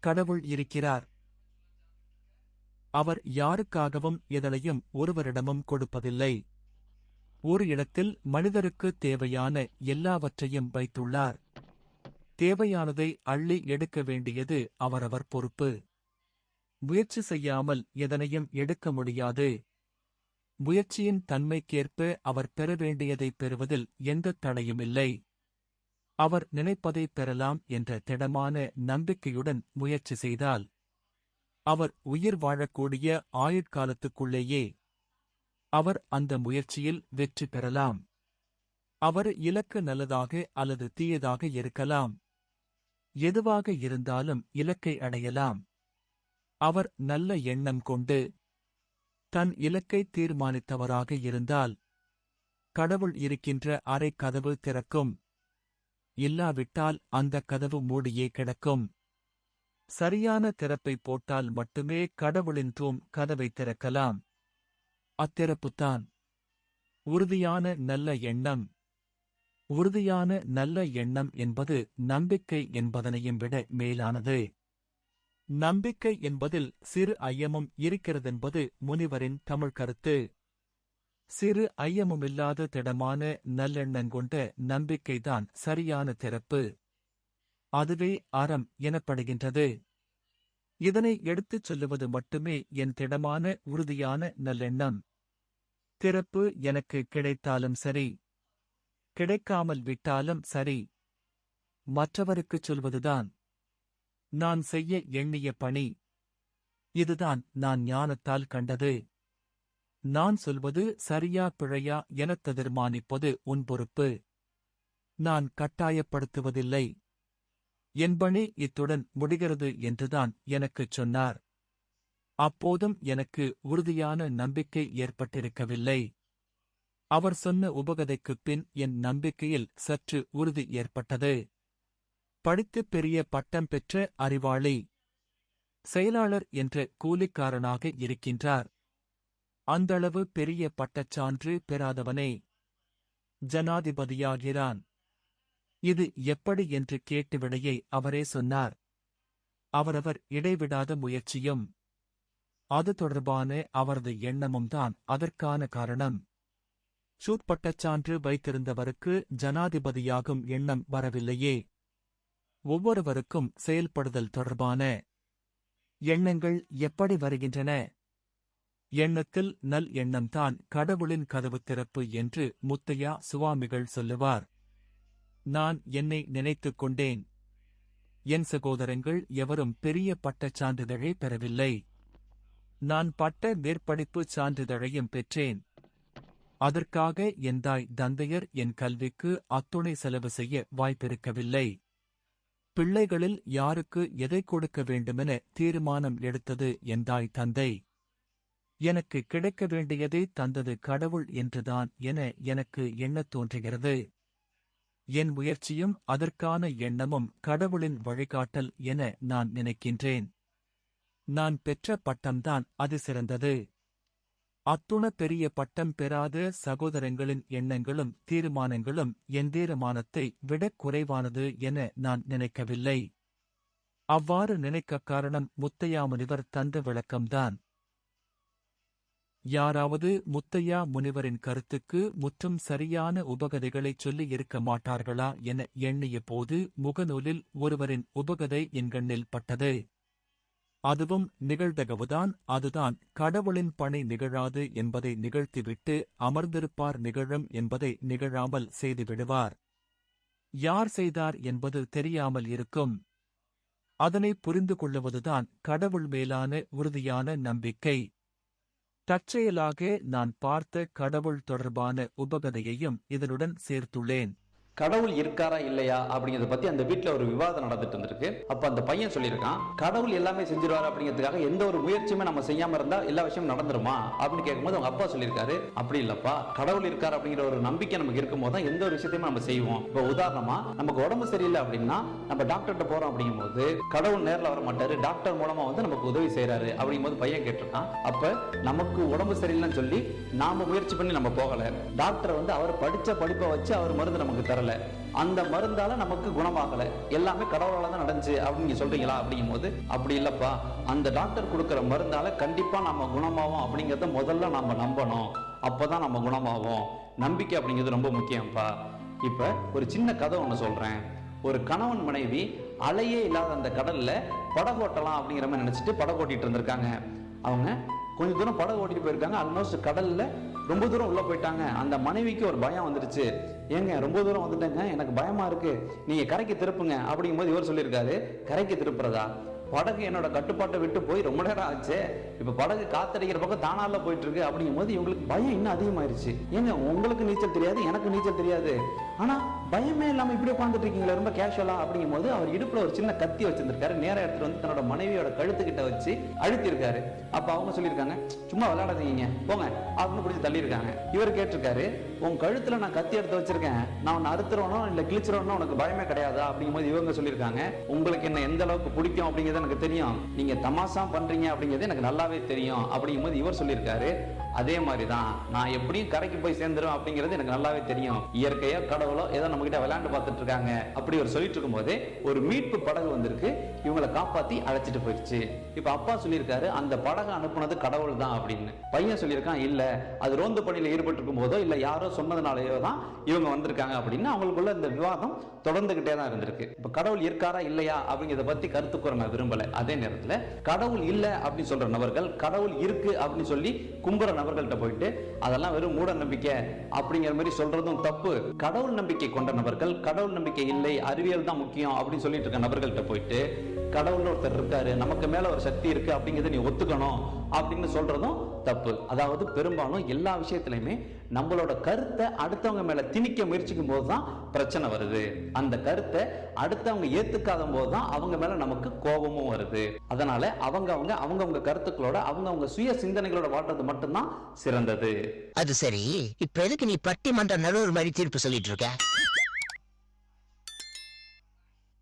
கடவுள் இருக்கிறார். அவர் யாருக்காகவும் எதனையும் ஒருவரிடமும் கொடுப்பதில்லை. ஒரு இடத்தில் மனிதருக்கு தேவையான எல்லாவற்றையும் வைத்துள்ளார். தேவையானதை அள்ளி எடுக்க வேண்டியது அவரவர் பொறுப்பு. முயற்சி செய்யாமல் எதனையும் எடுக்க முடியாது. முயற்சியின் தன்மைக்கேற்ப அவர் பெற வேண்டியதை பெறுவதில் எந்த தடையுமில்லை. அவர் நினைப்பதை பெறலாம் என்ற திடமான நம்பிக்கையுடன் முயற்சி செய்தால் அவர் உயிர் வாழக்கூடிய ஆயுட்காலத்துக்குள்ளேயே அவர் அந்த முயற்சியில் வெற்றி பெறலாம். அவர் இலக்கு நல்லதாக அல்லது தீயதாக இருக்கலாம். எதுவாக இருந்தாலும் இலக்கை அடையலாம். அவர் நல்ல எண்ணம் கொண்டு தன் இலக்கை தீர்மானித்தவராக இருந்தால் கடவுள் இருக்கின்ற அறை கதவு திறக்கும். இல்லாவிட்டால் அந்த கதவு மூடியே கிடக்கும். சரியான திறப்பை போட்டால் மட்டுமே கடவுளின் தூம் கதவை திறக்கலாம். அத்திறப்புத்தான் உறுதியான நல்ல எண்ணம். உறுதியான நல்ல எண்ணம் என்பது நம்பிக்கை என்பதனையும் விட மேலானது. நம்பிக்கை என்பதில் சிறு ஐயமும் இருக்கிறதென்பது முனிவரின் தமிழ் கருத்து. சிறு ஐயமுமில்லாத திடமான நல்லெண்ணங்கொண்ட நம்பிக்கைதான் சரியான திறப்பு. அதுவே அறம் எனப்படுகின்றது. இதனை எடுத்துச் சொல்லுவது மட்டுமே என் திடமான உறுதியான நல்லெண்ணம். திறப்பு எனக்கு கிடைத்தாலும் சரி, கிடைக்காமல் விட்டாலும் சரி, மற்றவருக்குச் சொல்வதுதான் நான் செய்ய எண்ணிய பணி. இதுதான் நான் ஞானத்தால் கண்டது. நான் சொல்வது சரியா பிழையா எனத் தீர்மானிப்பது உன் பொறுப்பு. நான் கட்டாயப்படுத்துவதில்லை. என் பணி இத்துடன் முடிகிறது என்றுதான் எனக்குச் சொன்னார். அப்போதும் எனக்கு உறுதியான நம்பிக்கை ஏற்பட்டிருக்கவில்லை. அவர் சொன்ன உபகதைக்குப் பின் என் நம்பிக்கையில் சற்று உறுதி ஏற்பட்டது. படித்துப் பெரிய பட்டம் பெற்ற அறிவாளி. செயலாளர் என்ற கூலிக்காரனாக இருக்கின்றார். அந்தளவு பெரிய பட்டச்சான்று பெறாதவனே ஜனாதிபதியாகிறான். இது எப்படி என்று கேட்டு விடையை அவரே சொன்னார். அவரவர் இடைவிடாத முயற்சியும் அது தொடர்பான அவரது எண்ணமும் தான் அதற்கான காரணம். சூட்பட்டச்சான்று வைத்திருந்தவருக்கு ஜனாதிபதியாகும் எண்ணம் வரவில்லையே. ஒவ்வொருவருக்கும் செயல்படுதல் தொடர்பான எண்ணங்கள் எப்படி வருகின்றன? எண்ணத்தில் நல் எண்ணம்தான் கடவுளின் கதவு திறப்பு என்று முத்தையா சுவாமிகள் சொல்லுவார். நான் என்னை நினைத்துக் கொண்டேன். என் சகோதரங்கள் எவரும் பெரிய பட்டச்சான்றிதழை பெறவில்லை. நான் பட்ட மேற்படிப்புச் சான்றிதழையும் பெற்றேன். அதற்காக என் தாய் தந்தையர் என் கல்விக்கு அத்துணை செலவு செய்ய வாய்ப்பிருக்கவில்லை. பிள்ளைகளில் யாருக்கு எதை கொடுக்க வேண்டுமென தீர்மானம் எடுத்தது என் தாய் தந்தை. எனக்கு கிடைக்க வேண்டியதை தந்தது கடவுள் என்றுதான் என எனக்கு எண்ணத் தோன்றுகிறது. என் முயற்சியும் அதற்கான எண்ணமும் கடவுளின் வழிகாட்டல் என நான் நினைக்கின்றேன். நான் பெற்ற பட்டம்தான் அது சிறந்தது. அத்துண பெரிய பட்டம் பெறாத சகோதரங்களின் எண்ணங்களும் தீர்மானங்களும் என் தீர்மானத்தை விடக் குறைவானது என நான் நினைக்கவில்லை. அவ்வாறு நினைக்க காரணம் முத்தையா முனிவர் தந்த விளக்கம்தான். யாராவது முத்தையா முனிவரின் கருத்துக்கு முற்றும் சரியான உபகதைகளைச் சொல்லி இருக்க மாட்டார்களா என எண்ணிய போது முகநூலில் ஒருவரின் உபகதை என் கண்ணில் பட்டது. அதுவும் நிகழ்தகவுதான். அதுதான் கடவுளின் பணி நிகழாது என்பதை நிகழ்த்திவிட்டு அமர்ந்திருப்பார், நிகழும் என்பதை நிகழாமல் செய்துவிடுவார். யார் செய்தார் என்பது தெரியாமல் இருக்கும். அதனை புரிந்து கொள்ளுவதுதான் கடவுள் மேலான உறுதியான நம்பிக்கை. தற்செயலாக நான் பார்த்த கடவுள் தொடர்பான உபகதையையும் இதனுடன் சேர்த்துள்ளேன். கடவுள் இருக்காரா இல்லையா அப்படிங்கறத பத்தி அந்த வீட்டுல ஒரு விவாதம் நடந்துட்டு இருந்திருக்கு. அப்ப அந்த பையன் சொல்லியிருக்கான், கடவுள் எல்லாமே செஞ்சிருவாரு அப்படிங்கிறதுக்காக எந்த ஒரு முயற்சியுமே நம்ம செய்யாம இருந்தா எல்லா விஷயமும் நடந்துருமா அப்படின்னு கேட்கும்போது அவங்க அப்பா சொல்லியிருக்காரு, அப்படி இல்லப்பா, கடவுள் இருக்காரு அப்படிங்கிற ஒரு நம்பிக்கை நமக்கு இருக்கும்போது தான் எந்த ஒரு விஷயத்தையுமே நம்ம செய்வோம். இப்போ உதாரணமா நமக்கு உடம்பு சரியில்லை அப்படின்னா நம்ம டாக்டர்கிட்ட போறோம் அப்படிங்கும் போது கடவுள் நேரில் வர மாட்டாரு, டாக்டர் மூலமா வந்து நமக்கு உதவி செய்யறாரு அப்படிங்கும் போது பையன் கேட்டிருக்கான். அப்ப நமக்கு உடம்பு சரியில்லைன்னு சொல்லி நாம முயற்சி பண்ணி நம்ம போகல, டாக்டர் வந்து அவர் படிச்ச படிப்பை வச்சு அவர் மருந்து நமக்கு தர வரல, அந்த மருந்தால நமக்கு குணமாகல, எல்லாமே கடவுளால தான் நடந்துச்சு அப்படின்னு நீங்க சொல்றீங்களா அப்படிங்கும் போது, அப்படி இல்லப்பா, அந்த டாக்டர் கொடுக்குற மருந்தால கண்டிப்பா நம்ம குணமாவோம் அப்படிங்கறத முதல்ல நம்ம நம்பணும், அப்பதான் நம்ம குணமாவோம். நம்பிக்கை அப்படிங்கிறது ரொம்ப முக்கியம்ப்பா. இப்ப ஒரு சின்ன கதை ஒண்ணு சொல்றேன். ஒரு கணவன் மனைவி அலையே இல்லாத அந்த கடல்ல படகு ஓட்டலாம் அப்படிங்கிற மாதிரி நினைச்சிட்டு படகு ஓட்டிட்டு இருந்திருக்காங்க. அவங்க கொஞ்ச தூரம் படகு ஓட்டிட்டு போயிருக்காங்க. ஆல்மோஸ்ட் கடல்ல ரொம்ப தூரம் உள்ள போயிட்டாங்க. அந்த மனைவிக்கு ஒரு பயம் வந்துருச்சு. ஏங்க ரொம்ப தூரம் வந்துட்டேங்க, எனக்கு பயமா இருக்கு, நீங்க கரைக்கு திருப்புங்க அப்படிங்கும் போது இவர் சொல்லியிருக்காரு, கரைக்கு திருப்புறதா? படகு என்னோட கட்டுப்பாட்டை விட்டு போய் ரொம்ப நேரம் ஆச்சு, இப்ப படகு காத்தடிக்கிற பக்கம் தானால போயிட்டு இருக்கு அப்படிங்கும் போது இவங்களுக்கு பயம் இன்னும் அதிகமாயிருச்சு. ஏங்க உங்களுக்கு நீச்சல் தெரியாது, எனக்கு நீச்சல் தெரியாது, ஆனா பயமே இல்லாம இப்படி உட்காந்துட்டு இருக்கீங்களா ரொம்ப கேஷுவலா அப்படிங்கும் போது அவர் இடுப்புல ஒரு சின்ன கத்தி வச்சிருந்திருக்காரு. நேரம் எடுத்துட்டு வந்து தன்னோட மனைவியோட கழுத்துக்கிட்ட வச்சு அழுத்திருக்காரு. அப்ப அவங்க சொல்லியிருக்காங்க, சும்மா விளையாடாதீங்க போங்க அப்படின்னு பிடிச்சி தள்ளியிருக்காங்க. இவர் கேட்டிருக்காரு, உன் கழுத்துல நான் கத்தி எடுத்து வச்சிருக்கேன், நான் உன்னை அறுத்துறவனோ இல்ல கிழிச்சிடணும் உனக்கு பயமே கிடையாதா அப்படிங்கும் போது இவங்க சொல்லியிருக்காங்க, உங்களுக்கு என்ன எந்த அளவுக்கு பிடிக்கும் அப்படிங்கிறது எனக்கு தெரியும், நீங்க தமாஷா பண்றீங்க அப்படிங்கிறது எனக்கு நல்லாவே தெரியும் அப்படிங்கும் போது இவர் சொல்லியிருக்காரு, அதே மாதிரிதான் நான் எப்படியும் கரைக்கு போய் சேர்ந்துரும் அப்படிங்கிறது எனக்கு நல்லாவே தெரியும், இயற்கையோ கடவுளோ ஏதோ நம்ம கிட்ட விளையாண்டு பார்த்துட்டு இருக்காங்க அப்படி ஒரு சொல்லிட்டு இருக்கும் போதே ஒரு மீட்பு படகு வந்திருக்கு, இவங்களை காப்பாத்தி அழைச்சிட்டு போயிடுச்சு. இப்ப அப்பா சொல்லியிருக்காரு, அந்த படகு அனுப்புனது கடவுள் தான் அப்படின்னு. பையன் சொல்லியிருக்கான், இல்ல அது ரோந்து பணியில ஈடுபட்டு இருக்கும் போதோ இல்ல யாரோ சொன்னதுனாலயோ தான் இவங்க வந்திருக்காங்க அப்படின்னு. அவங்களுக்குள்ள இந்த விவாதம் தொடர்ந்துகிட்டே தான் இருந்திருக்கு. இப்ப கடவுள் இருக்காரா இல்லையா அப்படிங்கிறத பத்தி கருத்து கூற நான் விரும்பல. அதே நேரத்துல கடவுள் இல்ல அப்படின்னு சொல்ற நபர்கள் கடவுள் இருக்கு அப்படின்னு சொல்லி கும்புற நபர்கள்ட்ட போயிட்டு அதெல்லாம் வெறும் மூட நம்பிக்கை அப்படிங்கிற மாதிரி சொல்றதும் தப்பு. கடவுள் நம்பிக்கை கொண்ட நபர்கள் கடவுள் நம்பிக்கை இல்லை, அறிவியல் தான் முக்கியம் அப்படின்னு சொல்லிட்டு இருக்க நபர்கள்ட்ட போயிட்டு கடவுள் ஒருத்தர் இருக்காரு, நமக்கு மேல ஒரு சக்தி இருக்கு அப்படிங்கிறத நீ ஒத்துக்கணும் அப்படின்னு சொல்றதும் தப்பு. அதாவது பெரும்பாலும் எல்லா விஷயத்திலையுமே நம்மளோட கருத்தை அடுத்தவங்க மேல திணிக்க முயற்சிக்கும் போதுதான் பிரச்சனை வருது. அந்த கருத்தை அடுத்தவங்க ஏத்துக்காத போதுதான் அவங்க மேல நமக்கு கோபமும் வருது. அதனால அவங்கவங்க கருத்துக்களோட அவங்கவங்க சுய சிந்தனைகளோட வாழ்றது மட்டும்தான் சிறந்தது. அது சரி, இப்ப எதுக்கு நீ பட்டிமன்ற நடுவர் மாதிரி தீர்ப்பு சொல்லிட்டு இருக்க?